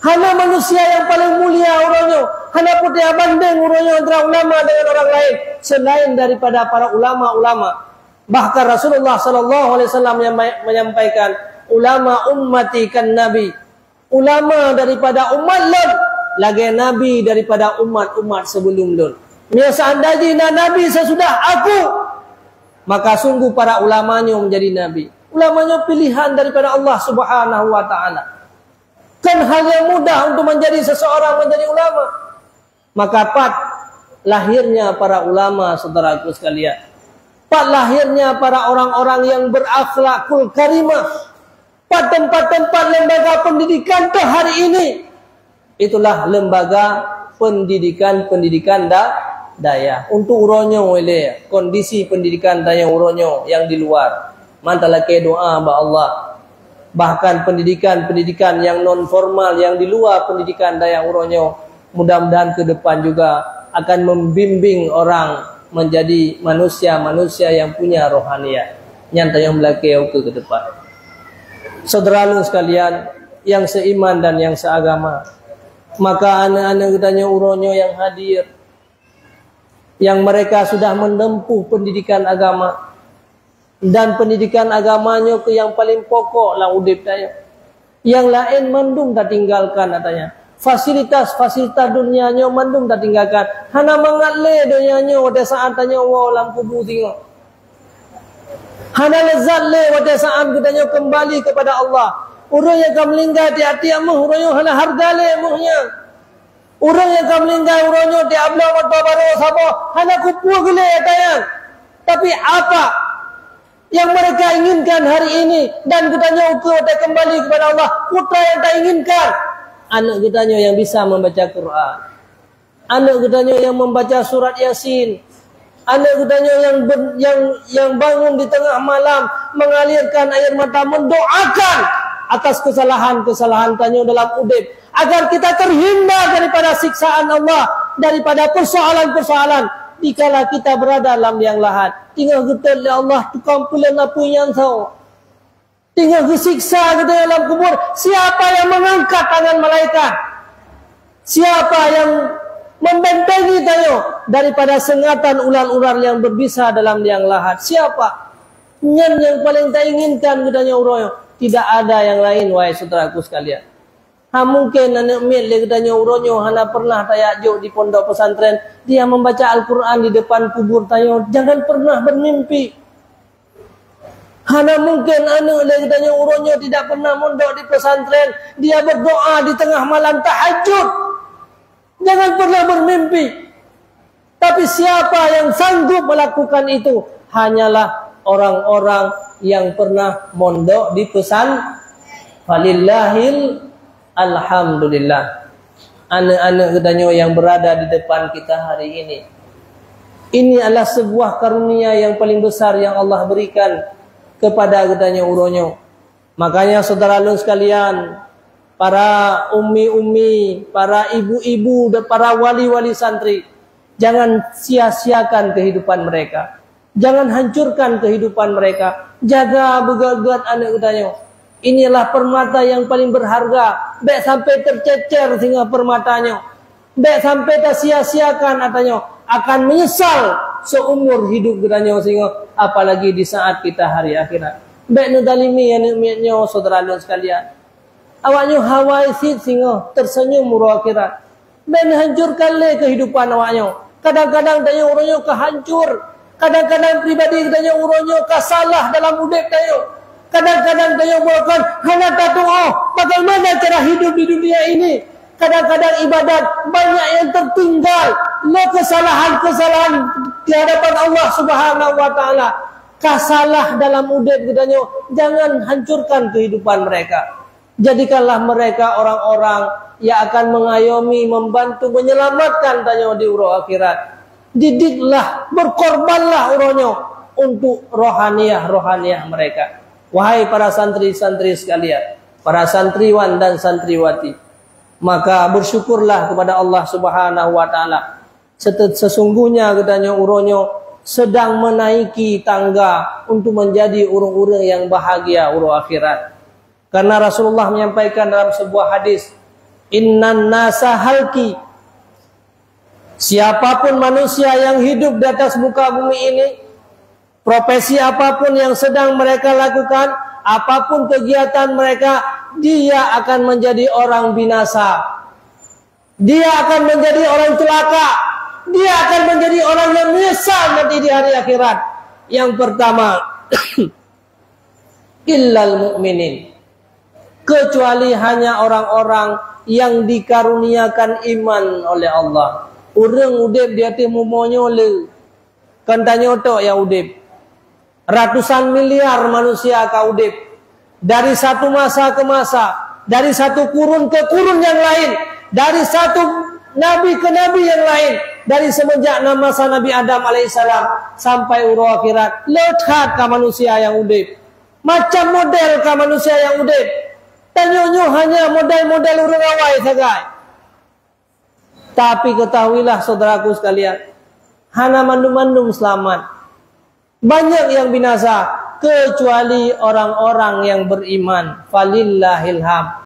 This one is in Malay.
Hana manusia yang paling mulia uronyo. Hana putih banding uronyo antara ulama dengan orang lain selain daripada para ulama-ulama. Bahkan Rasulullah sallallahu alaihi wasallam yang menyampaikan, ulama ummati kan nabi. Ulama daripada umat lun lagi nabi daripada umat-umat sebelum lun. Seandainya nabi sesudah aku, maka sungguh para ulamanya menjadi nabi. Ulamanya pilihan daripada Allah Subhanahu wa taala. Kan hal yang mudah untuk menjadi seseorang menjadi ulama. Maka lahirnya para ulama, saudaraku sekalian. Lahirnya para orang-orang yang berakhlakul karimah. Tempat-tempat lembaga pendidikan ke hari ini. Itulah lembaga pendidikan daya. Untuk uronyo ile kondisi pendidikan daya uronyo yang di luar. Mantalah ke doa ba Allah. Bahkan pendidikan yang non formal yang di luar pendidikan daya uronyo, mudah-mudahan ke depan juga akan membimbing orang menjadi manusia-manusia yang punya rohaniah. Nyata yang belakang ke depan. Saudara sekalian yang seiman dan yang seagama, maka anak-anak kitanya uronyo yang hadir, yang mereka sudah menempuh pendidikan agama, dan pendidikan agamanya ke yang paling pokok lah udip daya. Yang lain mendung tak tinggalkan katanya. Fasilitas-fasilitas dunianya mendung tak tinggalkan. Hana mengatle dunianya pada saat tanya wow lampu kubur tengok. Hana lezat le pada saat kitanya kembali kepada Allah. Orang yang akan melinggar di hati amuh, orang yang hana harga le amuhnya. Orang yang akan melinggar orangnya di abla waktu baru sabo hana kupu gele katanya. Tapi apa yang mereka inginkan hari ini dan kitanya ukur kembali kepada Allah, putra yang tak inginkan anak kitanya yang bisa membaca Quran, anak kitanya yang membaca surat Yasin, anak kitanya yang bangun di tengah malam mengalirkan air mata mendoakan atas kesalahan-kesalahan tanya dalam udip agar kita terhindar daripada siksaan Allah, daripada persoalan-persoalan. Dikala kita berada dalam liang lahat, tinggal kita ya Allah tukang pulen apa yang tahu. Tinggal disiksa kita dalam kubur. Siapa yang mengangkat tangan malaikat? Siapa yang membentengi tayo daripada sengatan ular-ular yang berbisa dalam liang lahat? Siapa? Yang paling tak inginkan kitanya uroyo. Tidak ada yang lain wahai saudaraku sekalian. Mungkin anak milik kitanya uronyo hana pernah tayajuk di pondok pesantren, dia membaca Al-Quran di depan kubur tayo, jangan pernah bermimpi. Hana mungkin anak kitanya uronyo tidak pernah mondok di pesantren, dia berdoa di tengah malam tahajud, jangan pernah bermimpi. Tapi siapa yang sanggup melakukan itu? Hanyalah orang-orang yang pernah mondok di pesantren. Walillahil alhamdulillah. Anak-anak kitanya yang berada di depan kita hari ini, ini adalah sebuah karunia yang paling besar yang Allah berikan kepada kitanya uronyo. Makanya saudara-saudara sekalian, para ummi-ummi, para ibu-ibu dan para wali-wali santri, jangan sia-siakan kehidupan mereka, jangan hancurkan kehidupan mereka. Jaga begat-begat anak kitanya. Inilah permata yang paling berharga. Baik sampai tercecer sehingga permatanya. Baik sampai tak sia-siakan katanya. Akan menyesal seumur hidup katanya sehingga apalagi di saat kita hari akhirat. Baik nudalimi yang nikmatnya saudara dan sekalian. Awaknya hawai sid sehingga tersenyum murah akhirat. Baik hancurkan le kehidupan awaknya. Kadang-kadang tanya orangnya kehancur. Kadang-kadang pribadi tanya orangnya kesalah dalam udip tanya. Kadang-kadang dia buatkan hanya tak doa bagaimana cara hidup di dunia ini. Kadang-kadang ibadat banyak yang tertinggal. Lo kesalahan-kesalahan di hadapan Allah Subhanahu wa taala. Kasalah dalam udip katanya, jangan hancurkan kehidupan mereka. Jadikanlah mereka orang-orang yang akan mengayomi, membantu, menyelamatkan tanya di uro akhirat. Didiklah, berkorbanlah uronyo untuk rohaniah mereka. Wahai para santri-santri sekalian, para santriwan dan santriwati, maka bersyukurlah kepada Allah Subhanahu wa taala. Sesungguhnya katanya uronyo sedang menaiki tangga untuk menjadi orang-orang yang bahagia uro akhirat. Karena Rasulullah menyampaikan dalam sebuah hadis, Innan nasa halki. Siapapun manusia yang hidup di atas muka bumi ini, profesi apapun yang sedang mereka lakukan, apapun kegiatan mereka, dia akan menjadi orang binasa. Dia akan menjadi orang celaka. Dia akan menjadi orang yang menyesal nanti di hari akhirat. Yang pertama, illal mu'minin. Kecuali hanya orang-orang yang dikaruniakan iman oleh Allah. Orang udip dia ti mumonyo le. Kan tanya tok ya udip. Ratusan miliar manusia ka udip. Dari satu masa ke masa, dari satu kurun ke kurun yang lain, dari satu nabi ke nabi yang lain, dari semenjak masa Nabi Adam alaihissalam sampai urut akhirat, lekat ka manusia yang udip. Macam model ka manusia yang udip. Tanyonyo hanya model-model urang awai sagai. Tapi ketahuilah saudaraku sekalian, hana mandum-mandum selamat. Banyak yang binasa kecuali orang-orang yang beriman. Falillahilham.